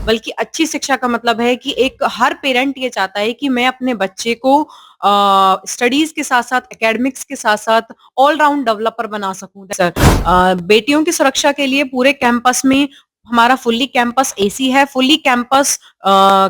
बल्कि अच्छी शिक्षा का मतलब है कि एक हर पेरेंट ये चाहता है कि मैं अपने बच्चे को स्टडीज के साथ-साथ एकेडमिक्स के साथ-साथ ऑल राउंड डेवलपर बना सकूँ। सर बेटियों की सुरक्षा के लिए पूरे कैंपस में हमारा फुल्ली कैंपस एसी है, फुल्ली कैंपस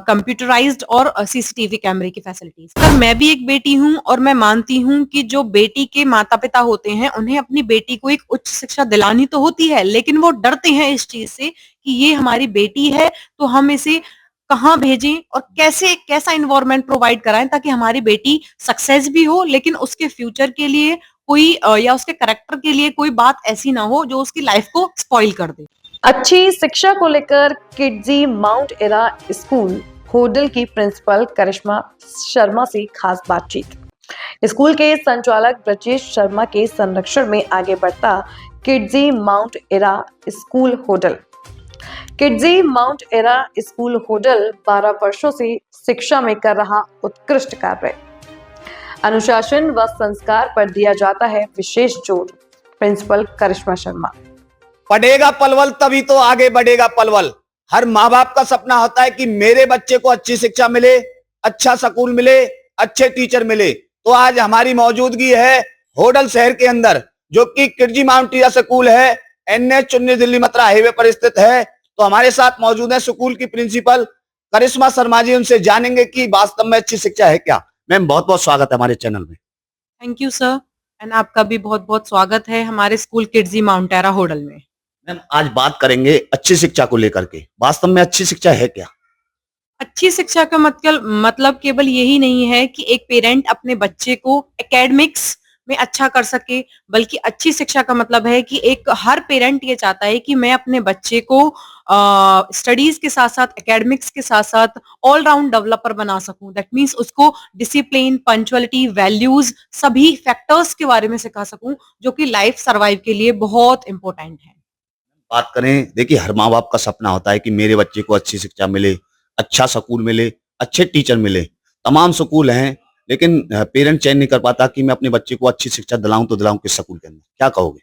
कंप्यूटराइज्ड और सीसीटीवी कैमरे की फैसिलिटीज। सर मैं भी एक बेटी हूँ और मैं मानती हूँ कि जो बेटी के माता-पिता होते हैं, उन्हें अपनी बेटी को एक उच्च शिक्षा दिलानी तो होती है, लेकिन वो डरते हैं इस चीज़ से कि ये हमारी बेटी है, तो हम इसे कहाँ भेजें और कैसे कैसा एनवायरनमेंट प्रोवाइड कराएँ ताकि हमारी बेटी सक्सेस भी हो, लेकिन उसके फ्यूचर के लिए कोई या उसके कैरेक्टर के लिए कोई बात ऐसी ना हो जो उसकी लाइफ को स्पॉइल कर दे। अच्छी शिक्षा को लेकर किड्जी माउंट एरा स्कूल होडल की प्रिंसिपल करिश्मा शर्मा से खास बातचीत। स्कूल के संचालक ब्रजेश शर्मा के संरक्षण में आगे बढ़ता किड्जी माउंट एरा स्कूल होडल। किड्जी माउंट एरा स्कूल होडल 12 वर्षों से शिक्षा में कर रहा उत्कृष्ट कार्य। अनुशासन व संस्कार पर दिया जाता है विशेष जोर। प्रिंसिपल करिश्मा शर्मा। पढ़ेगा पलवल तभी तो आगे बढ़ेगा पलवल। हर माँ बाप का सपना होता है कि मेरे बच्चे को अच्छी शिक्षा मिले, अच्छा स्कूल मिले, अच्छे टीचर मिले। तो आज हमारी मौजूदगी है होडल शहर के अंदर, जो कि किड्जी माउंट एरा स्कूल है, NH 19 दिल्ली मथुरा हाईवे पर स्थित है। तो हमारे साथ मौजूद है स्कूल की प्रिंसिपल करिश्मा शर्मा जी। उनसे जानेंगे कि वास्तव में अच्छी शिक्षा है क्या। मैम बहुत बहुत स्वागत है हमारे चैनल में। थैंक यू सर एंड आपका भी बहुत-बहुत स्वागत है हमारे school Kidzy Mount era Hodal में। मैम आज बात करेंगे अच्छी शिक्षा को लेकर के। वास्तव में अच्छी शिक्षा है क्या? अच्छी शिक्षा का मतलब केवल यही नहीं है कि एक पेरेंट अपने बच्चे को एकेडमिक्स में अच्छा कर सके, बल्कि अच्छी शिक्षा का मतलब है कि एक हर पेरेंट ये चाहता है कि मैं अपने बच्चे को स्टडीज के साथ-साथ एकेडमिक्स के साथ-साथ ऑल राउंड डेवलपर बना सकूं। दैट मीन्स उसको डिसिप्लिन, पंक्चुअलिटी, वैल्यूज सभी फैक्टर्स के बारे में सिखा सकूं, जो कि लाइफ सर्वाइव के लिए बहुत इंपॉर्टेंट है। बात करें, देखिए हर माँ बाप का सपना होता है कि मेरे बच्चे को अच्छी शिक्षा मिले, अच्छा स्कूल मिले, अच्छे टीचर मिले। तमाम स्कूल हैं, लेकिन पेरेंट चयन नहीं कर पाता कि मैं अपने बच्चे को अच्छी शिक्षा दिलाऊं तो दिलाऊं किस स्कूल के अंदर। क्या कहोगे?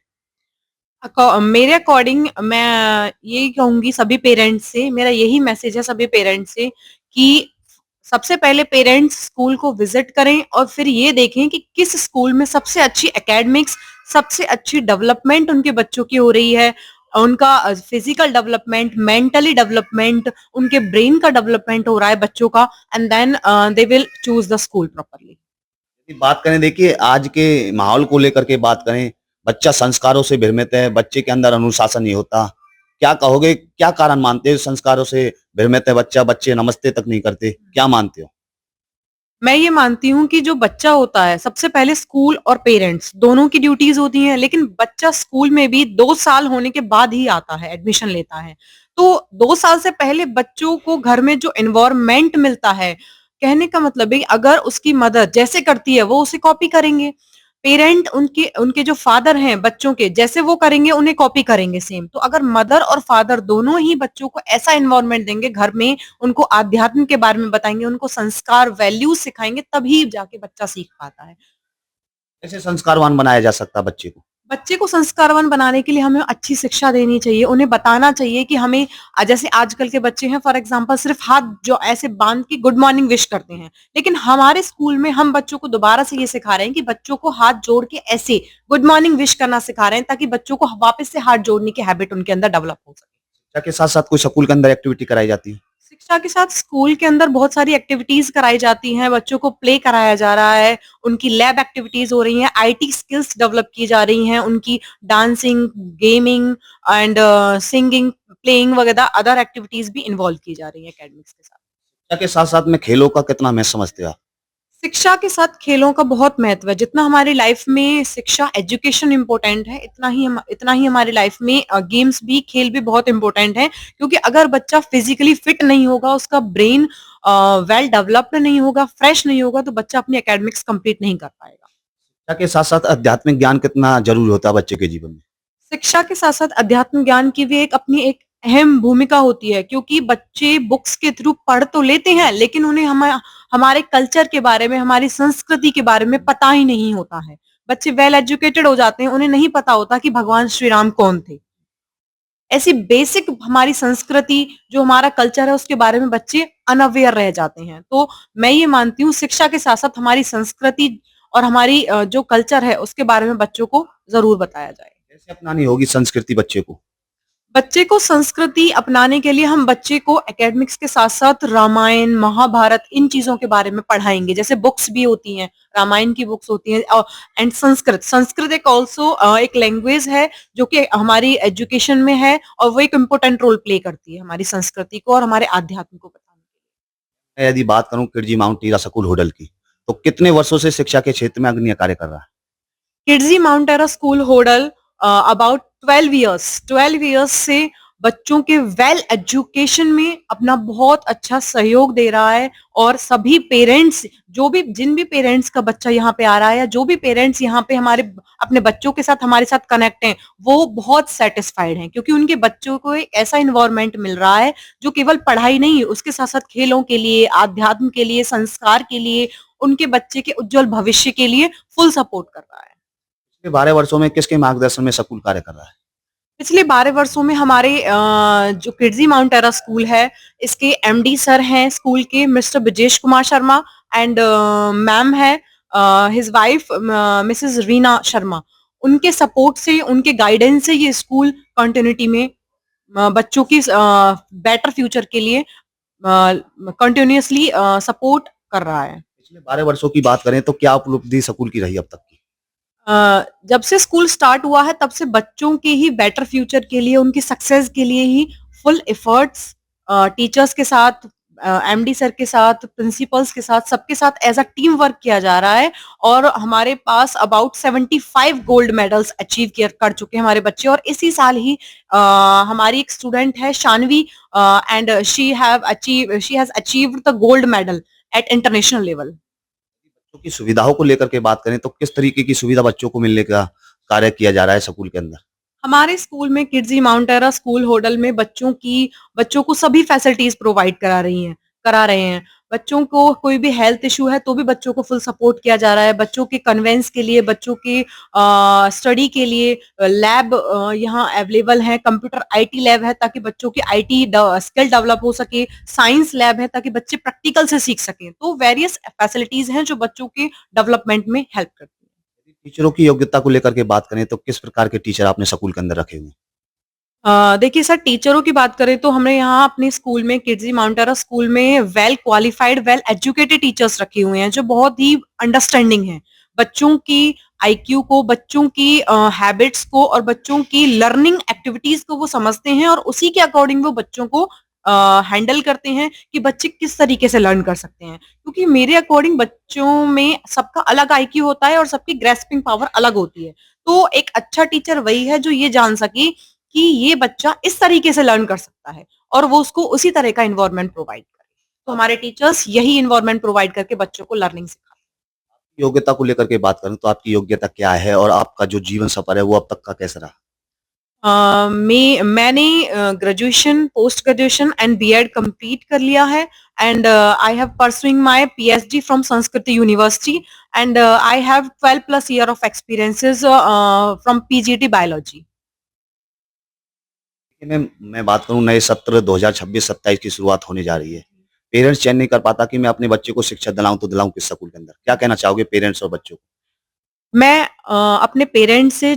मेरे अकॉर्डिंग मैं यही कहूंगी सभी पेरेंट्स से, मेरा यही मैसेज है सभी पेरेंट्स से कि सबसे पहले पेरेंट्स स्कूल को विजिट करें और फिर ये देखें कि किस स्कूल में सबसे अच्छी एकेडमिक्स, सबसे अच्छी डेवलपमेंट उनके बच्चों की हो रही है, उनका फिजिकल डेवलपमेंट, मेंटली डेवलपमेंट, उनके ब्रेन का डेवलपमेंट हो रहा है बच्चों का, and then they will choose the school properly. बात करें, देखिए आज के माहौल को लेकर के बात करें, बच्चा संस्कारों से भ्रमित है, बच्चे के अंदर अनुशासन नहीं होता। क्या कहोगे, क्या कारण मानते हो संस्कारों से भ्रमित है बच्चा, बच्चे नमस्ते तक नहीं करते, क्या मानते हो? मैं ये मानती हूँ कि जो बच्चा होता है, सबसे पहले स्कूल और पेरेंट्स दोनों की ड्यूटीज होती हैं, लेकिन बच्चा स्कूल में भी 2 साल होने के बाद ही आता है, एडमिशन लेता है। तो 2 साल से पहले बच्चों को घर में जो एनवायरनमेंट मिलता है, कहने का मतलब है अगर उसकी मदर जैसे करती है, वो उसे कॉपी करेंगे। पेरेंट उनके उनके जो फादर हैं बच्चों के, जैसे वो करेंगे उन्हें कॉपी करेंगे सेम। तो अगर मदर और फादर दोनों ही बच्चों को ऐसा एनवायरनमेंट देंगे घर में, उनको आध्यात्म के बारे में बताएँगे, उनको संस्कार, वैल्यूज़ सिखाएँगे, तभी जाके बच्चा सीख पाता है। कैसे संस्कारवान बनाया जा सकता है बच्चे को? बच्चे को संस्कारवान बनाने के लिए हमें अच्छी शिक्षा देनी चाहिए, उन्हें बताना चाहिए कि हमें जैसे आजकल के बच्चे हैं फॉर एग्जांपल सिर्फ हाथ जो ऐसे बाँध के गुड मॉर्निंग विश करते हैं। लेकिन हमारे स्कूल में हम बच्चों को दोबारा से ये सिखा रहे हैं कि बच्चों को हाथ जोड़ के ऐसे गुड मॉर्निंग विश करना सिखा रहे हैं ताकि बच्चों को वापस से हाथ जोड़ने की हैबिट उनके अंदर डेवलप हो सके। शिक्षा के साथ-साथ कोई स्कूल के अंदर एक्टिविटी कराई जाती है? शिक्षा के साथ स्कूल के अंदर बहुत सारी एक्टिविटीज कराई जाती हैं, बच्चों को प्ले कराया जा रहा है, उनकी लैब एक्टिविटीज हो रही हैं, आईटी स्किल्स डेवलप की जा रही हैं, उनकी dancing, gaming and singing, playing वगैरह अदर एक्टिविटीज भी इन्वॉल्व की जा रही हैं एकेडमिक्स के साथ। शिक्षा के साथ-साथ में खेलों का कितना महत्व समझते हो आप? शिक्षा के साथ खेलों का बहुत महत्व है। जितना हमारी लाइफ में शिक्षा एजुकेशन इम्पोर्टेंट है, इतना ही हमारी लाइफ में गेम्स भी, खेल भी बहुत इम्पोर्टेंट है। क्योंकि अगर बच्चा फिजिकली फिट नहीं होगा, उसका ब्रेन वेल डेवलप्ड नहीं होगा, फ्रेश नहीं होगा, तो बच्चा अपनी एकेडमिक्स कंप्लीट नहीं कर पाएगा। शिक्षा के साथ-साथ आध्यात्मिक ज्ञान कितना ज़रूरी होता है बच्चे के जीवन में? शिक्षा के साथ-साथ अध्यात्म ज्ञान की भी एक अहम भूमिका होती है, क्योंकि बच्चे बुक्स के थ्रू पढ़ तो लेते हैं, लेकिन उन्हें हमारे कल्चर के बारे में, हमारी संस्कृति के बारे में पता ही नहीं होता है। बच्चे वेल एजुकेटेड हो जाते हैं, उन्हें नहीं पता होता कि भगवान श्री राम कौन थे। ऐसी बेसिक हमारी संस्कृति जो हमारा कल्चर है उसके बारे में बच्चे अनअवेयर रह जाते हैं। तो मैं ये मानती हूँ शिक्षा के साथ-साथ हमारी संस्कृति और हमारी जो कल्चर है उसके बारे में बच्चों को ज़रूर बताया जाए। कैसे अपनानी होगी संस्कृति बच्चे को? बच्चे को संस्कृति अपनाने के लिए हम बच्चे को एकेडमिक्स के साथ-साथ रामायण, महाभारत इन चीज़ों के बारे में पढ़ाएँगे। जैसे बुक्स भी होती हैं, रामायण की बुक्स होती हैं एंड संस्कृत। संस्कृत एक ऑल्सो एक लैंग्वेज है जो कि हमारी एजुकेशन में है और वो एक इम्पोर्टेंट रोल प्ले करती है हमारी संस्कृति को और हमारे आध्यात्म को बताने में। मैं यदि बात करूँ किडजी माउंट टीरा स्कूल होडल की, तो कितने वर्षों से शिक्षा के क्षेत्र में अग्रणी कार्य कर रहा है? Kidzy Mount Era School Hodal about 12 years से बच्चों के वेल एजुकेशन में अपना बहुत अच्छा सहयोग दे रहा है और सभी पेरेंट्स जिन भी पेरेंट्स का बच्चा यहाँ पे आ रहा है या जो भी पेरेंट्स यहाँ पे हमारे अपने बच्चों के साथ हमारे साथ कनेक्ट हैं वो बहुत सेटिस्फाइड हैं क्योंकि उनके बच्चों को एक ऐसा इन्वायरमेंट मिल रहा है जो केवल पढ़ाई नहीं उसके साथ साथ खेलों के लिए आध्यात्म के लिए संस्कार के लिए उनके बच्चे के उज्जवल भविष्य के लिए फुल सपोर्ट कर रहा है। पिछले 12 वर्षों में किसके मार्गदर्शन में स्कूल कार्य कर रहा है? पिछले 12 वर्षों में हमारे जो किड्जी माउंट एरा स्कूल है इसके एमडी सर हैं स्कूल के Mr Brajesh Kumar Sharma and ma'am है his wife Mrs Reena Sharma. उनके सपोर्ट से उनके गाइडेंस से ये स्कूल कंटिन्यूटी में बच्चों की बेटर फ्यूचर के लिए कंटिन्यूअसली सपोर्ट कर रहा है। पिछले 12 वर्षों की बात करें तो क्या उपलब्धि स्कूल की रही अब तक की? जब से स्कूल स्टार्ट हुआ है तब से बच्चों के ही बेटर फ्यूचर के लिए उनकी सक्सेस के लिए ही फुल एफर्ट्स टीचर्स के साथ एमडी सर के साथ प्रिंसिपल्स के साथ सबके साथ एज अ टीम वर्क किया जा रहा है और हमारे पास अबाउट 75 गोल्ड मेडल्स अचीव कर चुके हैं हमारे बच्चे और इसी साल ही हमारी एक स्टूडेंट है Shanvi and she has achieved the gold medal at international level. बच्चों की सुविधाओं को लेकर के बात करें तो किस तरीके की सुविधा बच्चों को मिलने का कार्य किया जा रहा है स्कूल के अंदर? हमारे स्कूल में किड्जी माउंट एरा स्कूल होडल में बच्चों को सभी फैसिलिटीज प्रोवाइड करा रहे हैं। बच्चों को कोई भी हेल्थ इशू है तो भी बच्चों को फुल सपोर्ट किया जा रहा है। बच्चों के कन्वेंस के लिए बच्चों के स्टडी के लिए लैब यहाँ अवेलेबल है। कंप्यूटर आईटी लैब है ताकि बच्चों की आईटी स्किल डेवलप हो सके। साइंस लैब है ताकि बच्चे प्रैक्टिकल से सीख सकें। तो वेरियस फैसिलिटीज हैं जो बच्चों के डेवलपमेंट में हेल्प करती है। टीचरों की योग्यता को लेकर के बात करें तो किस प्रकार के टीचर आपने स्कूल के अंदर रखे हुए हैं? देखिए सर टीचरों की बात करें तो हमने यहाँ अपने स्कूल में किड्जी माउंट एरा स्कूल में well qualified well educated teachers रखे हुए हैं जो बहुत ही अंडरस्टैंडिंग हैं। बच्चों की आईक्यू को बच्चों की हैबिट्स को और बच्चों की लर्निंग एक्टिविटीज को वो समझते हैं और उसी के अकॉर्डिंग वो बच्चों को हैंडल करते हैं कि बच्चे किस तरीके से लर्न कर सकते हैं क्योंकि मेरे अकॉर्डिंग बच्चों में सबका अलग आईक्यू होता है और सबकी ग्रेस्पिंग पावर अलग होती है। तो एक अच्छा टीचर वही है जो ये जान सके कि ये बच्चा इस तरीके से लर्न कर सकता है और वो उसको उसी तरह का एनवायरनमेंट प्रोवाइड करे। तो हमारे टीचर्स यही एनवायरनमेंट प्रोवाइड करके बच्चों को लर्निंग सिखाते हैं। योग्यता को लेकर के बात करें तो आपकी योग्यता क्या है और आपका जो जीवन सफर है वो अब तक का कैसा रहा? मैंने graduation post graduation and BEd complete कर लिया है and I have pursuing my PhD from Sanskrit university and I have 12+ year of experiences from PGT biology. मैं बात करूं नए सत्र 2026-27 की शुरुआत होने जा रही है। पेरेंट्स चयन नहीं कर पाता कि मैं अपने बच्चे को शिक्षा दिलाऊं तो दिलाऊं किस स्कूल के अंदर? क्या कहना चाहोगे पेरेंट्स और बच्चों को? मैं अपने पेरेंट्स से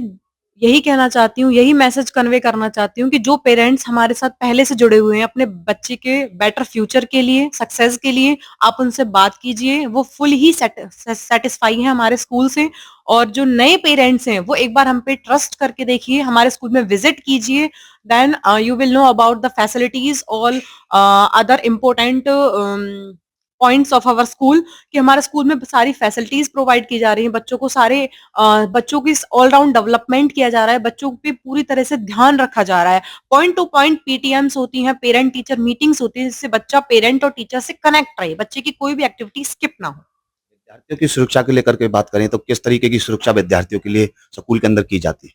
यही कहना चाहती हूँ, यही मैसेज कन्वे करना चाहती हूँ कि जो पेरेंट्स हमारे साथ पहले से जुड़े हुए हैं अपने बच्चे के बेटर फ्यूचर के लिए, सक्सेस के लिए, आप उनसे बात कीजिए। वो फुल ही सैटिस्फाई हैं हमारे स्कूल से और जो नए पेरेंट्स हैं, वो एक बार हम पे ट्रस्ट करके देखिए, हमारे स्कूल में विजिट कीजिए। Then you will know about the facilities all other important points of our school कि हमारे स्कूल में सारी फैसिलिटीज प्रोवाइड की जा रही हैं। बच्चों को बच्चों की ऑलराउंड डेवलपमेंट किया जा रहा है। बच्चों पे पूरी तरह से ध्यान रखा जा रहा है। पॉइंट टू पॉइंट पीटीएम्स होती हैं, पेरेंट टीचर मीटिंग्स होती है जिससे बच्चा पेरेंट और टीचर से कनेक्ट रहे, बच्चे की कोई भी एक्टिविटी स्किप ना हो। विद्यार्थियों की सुरक्षा को लेकर के बात करें तो किस तरीके की सुरक्षा विद्यार्थियों के लिए स्कूल के अंदर की जाती है?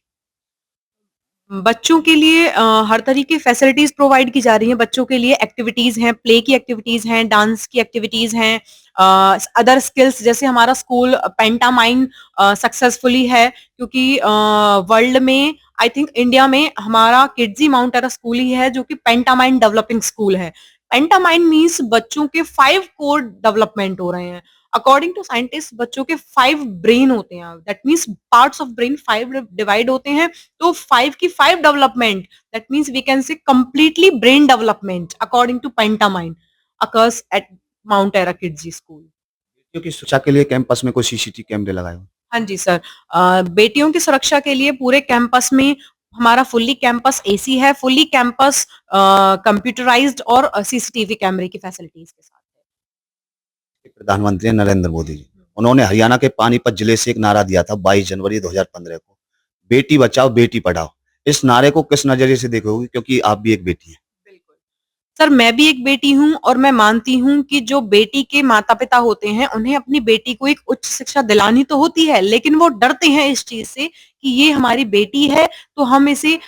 बच्चों के लिए हर तरीके फैसिलिटीज प्रोवाइड की जा रही हैं। बच्चों के लिए एक्टिविटीज हैं, प्ले की एक्टिविटीज हैं, डांस की एक्टिविटीज हैं, अदर स्किल्स जैसे हमारा स्कूल पेंटामाइन सक्सेसफुली है क्योंकि वर्ल्ड में आई थिंक इंडिया में हमारा किड्जी माउंट एरा स्कूल ही है जो कि पेंटामाइन डेवलपिंग स्कूल है। पेंटामाइन मीन्स बच्चों के 5 कोर डेवलपमेंट हो रहे हैं। अकॉर्डिंग टू साइंटिस्ट बच्चों के 5 ब्रेन होते हैं। That means parts of brain 5 divide होते हैं। तो 5 की 5 development that means we can say completely brain development according to pentamine occurs at Mount Era Kidzee school. क्योंकि सुरक्षा के लिए कैंपस में कोई सीसीटीवी कैमरे लगाए हो? हाँ जी सर। बेटियों की सुरक्षा के लिए पूरे कैंपस में हमारा फुल्ली कैंपस एसी है, फुल्ली कैंपस कंप्यूटराइज्ड और सीसीटीवी कैमरे की फैसिलिटीज के साथ है। प्रधानमंत्री हैं नरेंद्र मोदी जी, उन्होंने हरियाणा के पानीपत जिले से एक नारा दिया था 22 जनवरी 2015 को, बेटी बचाओ बेटी पढ़ाओ। इस नारे को किस नजरिए से देखोगे, क्योंकि आप भी एक बेटी हैं? बिल्कुल। सर मैं भी एक बेटी हूँ और मैं मानती हूँ कि जो बेटी के माता-पिता होते हैं, उन्हें अपनी बेटी को एक उच्च शिक्षा दिलानी तो होती है, लेकिन वो डरते हैं इस चीज़ से कि ये हमारी बेटी है, तो हम इसे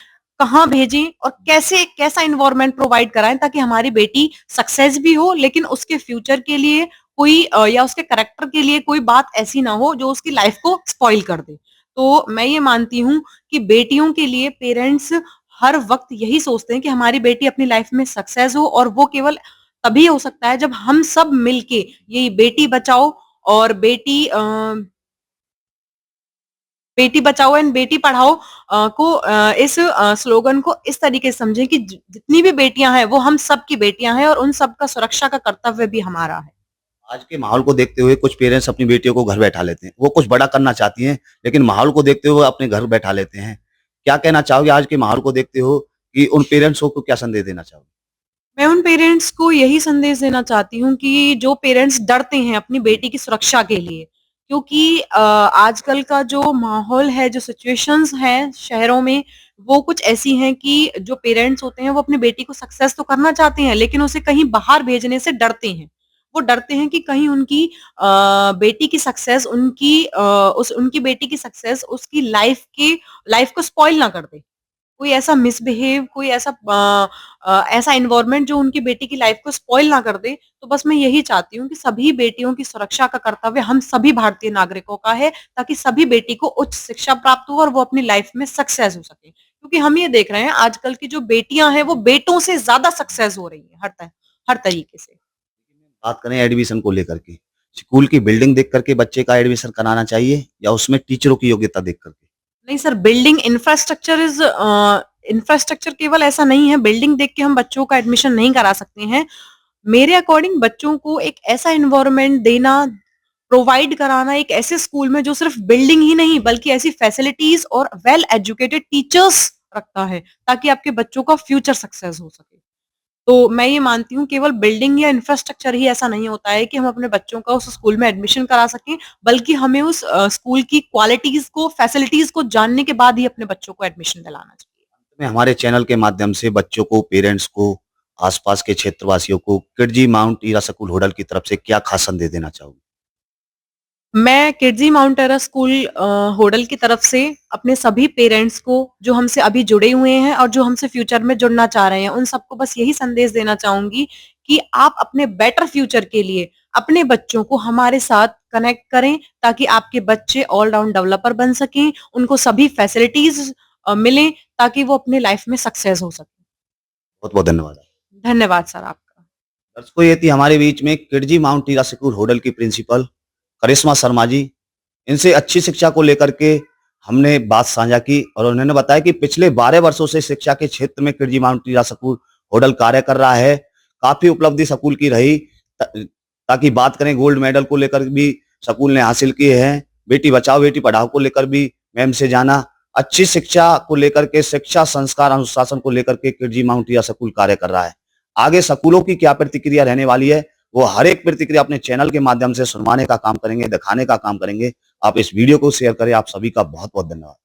कहाँ भेजें और कैसा एनवायरनमेंट प्रोवाइड कराएँ ताकि हमारी बेटी सक्सेस भी हो, लेकिन उसके फ्यूचर के लिए कोई या उसके कैरेक्टर के लिए कोई बात ऐसी ना हो जो उसकी लाइफ को स्पॉइल कर दे। तो मैं ये मानती हूँ कि बेटियों के लिए पेरेंट्स हर वक़्त यही सोचते हैं कि हमारी बेटी अपनी लाइफ में सक्सेस हो और वो केवल तभी हो सकता है जब हम सब मिलके ये बेटी बचाओ और बेटी बचाओ एंड बेटी पढ़ाओ को इस स्लोगन को इस तरीके से समझें कि जितनी भी बेटियां हैं वो हम सब की बेटियां हैं और उन सब का सुरक्षा का कर्तव्य भी हमारा है। आज के माहौल को देखते हुए कुछ पेरेंट्स अपनी बेटियों को घर बैठा लेते हैं। वो कुछ बड़ा करना चाहती हैं, लेकिन माहौल को देखते हुए अपने घर बैठा लेते हैं। क्या कहना चाहोगे आज के माहौल को देखते हो कि उन पेरेंट्स को क्या संदेश देना चाहोगे? मैं उन पेरेंट्स को यही संदेश देना चाहती हूँ कि जो पेरेंट्स डरते हैं अपनी बेटी की सुरक्षा के लिए क्योंकि आजकल का जो माहौल है, जो सिचुएशंस हैं शहरों में, वो कुछ ऐसी हैं कि जो पेरेंट्स होते हैं वो अपनी बेटी को सक्सेस तो करना चाहते हैं, लेकिन उसे कहीं बाहर भेजने से डरते हैं। वो डरते हैं कि कहीं उनकी बेटी की सक्सेस उनकी बेटी की सक्सेस उसकी लाइफ को स्पॉइल ना कर दे। कोई ऐसा मिसबिहेव, कोई ऐसा एनवायरनमेंट जो उनकी बेटी की लाइफ को स्पॉइल ना कर दे। तो बस मैं यही चाहती हूँ कि सभी बेटियों की सुरक्षा का कर्तव्य हम सभी भारतीय नागरिकों का है, ताकि सभी बेटी को उच्च शिक्षा प्राप्त हो और वो अपनी लाइफ में सक्सेस हो सके। क्योंकि हम ये देख रहे हैं आजकल की जो बेटियां हैं वो बेटों से ज़्यादा सक्सेस हो रही हैं हर तरीके से। बात करें एडमिशन को लेकर के, स्कूल की बिल्डिंग देख करके बच्चे का एडमिशन कराना चाहिए या उसमें टीचरों की योग्यता देख करके? नहीं सर, बिल्डिंग इंफ्रास्ट्रक्चर केवल ऐसा नहीं है, बिल्डिंग देख के हम बच्चों का एडमिशन नहीं करा सकते हैं। मेरे अकॉर्डिंग बच्चों को एक ऐसा एनवायरनमेंट देना, प्रोवाइड कराना एक ऐसे स्कूल में जो सिर्फ बिल्डिंग ही नहीं बल्कि ऐसी फैसिलिटीज और वेल एजुकेटेड टीचर्स रखता है, ताकि आपके बच्चों का फ्यूचर सक्सेस हो सके। तो मैं ये मानती हूँ केवल बिल्डिंग या इंफ्रास्ट्रक्चर ही ऐसा नहीं होता है कि हम अपने बच्चों का उस स्कूल में एडमिशन करा सकें, बल्कि हमें उस स्कूल की क्वालिटीज़ को, फैसिलिटीज़ को जानने के बाद ही अपने बच्चों को एडमिशन दिलाना चाहिए। में हमारे चैनल के माध्यम से बच्चों को, पेरेंट्स को, आसपास के क्षेत्रवासियों को किडजी माउंट ईरा स्कूल होडल की तरफ से क्या खास संदेश देना चाहोगे? मैं किड्जी माउंट एरा स्कूल होडल की तरफ से अपने सभी पेरेंट्स को जो हमसे अभी जुड़े हुए हैं और जो हमसे फ्यूचर में जुड़ना चाह रहे हैं, उन सबको बस यही संदेश देना चाहूँगी कि आप अपने बेटर फ्यूचर के लिए अपने बच्चों को हमारे साथ कनेक्ट करें, ताकि आपके बच्चे ऑल राउंड डेवलपर बन सकें, उनको सभी फैसिलिटीज़ मिलें ताकि वो अपनी लाइफ में सक्सेस हो सकें। बहुत-बहुत धन्यवाद। धन्यवाद सर आपका। दर्शकों, ये थी हमारे बीच में किडजी माउंट ईरा स्कूल होडल की प्रिंसिपल करिश्मा शर्मा जी। इनसे अच्छी शिक्षा को लेकर के हमने बात साझा की और उन्होंने बताया कि पिछले 12 वर्षों से शिक्षा के क्षेत्र में किडजी माउंट ईरा स्कूल होडल कार्य कर रहा है। काफी उपलब्धि स्कूल की रही। ताकि बात करें गोल्ड मेडल को लेकर भी स्कूल ने हासिल किए हैं। बेटी बचाओ बेटी पढ़ाओ को लेकर भी मैम से जाना। अच्छी शिक्षा को लेकर के, शिक्षा संस्कार अनुशासन को लेकर के किडजी माउंट ईरा स्कूल कार्य कर रहा है। आगे स्कूलों की क्या प्रतिक्रिया रहने वाली है, वो हर एक प्रतिक्रिया अपने चैनल के माध्यम से सुनवाने का काम करेंगे, दिखाने का काम करेंगे। आप इस वीडियो को शेयर करें। आप सभी का बहुत बहुत धन्यवाद।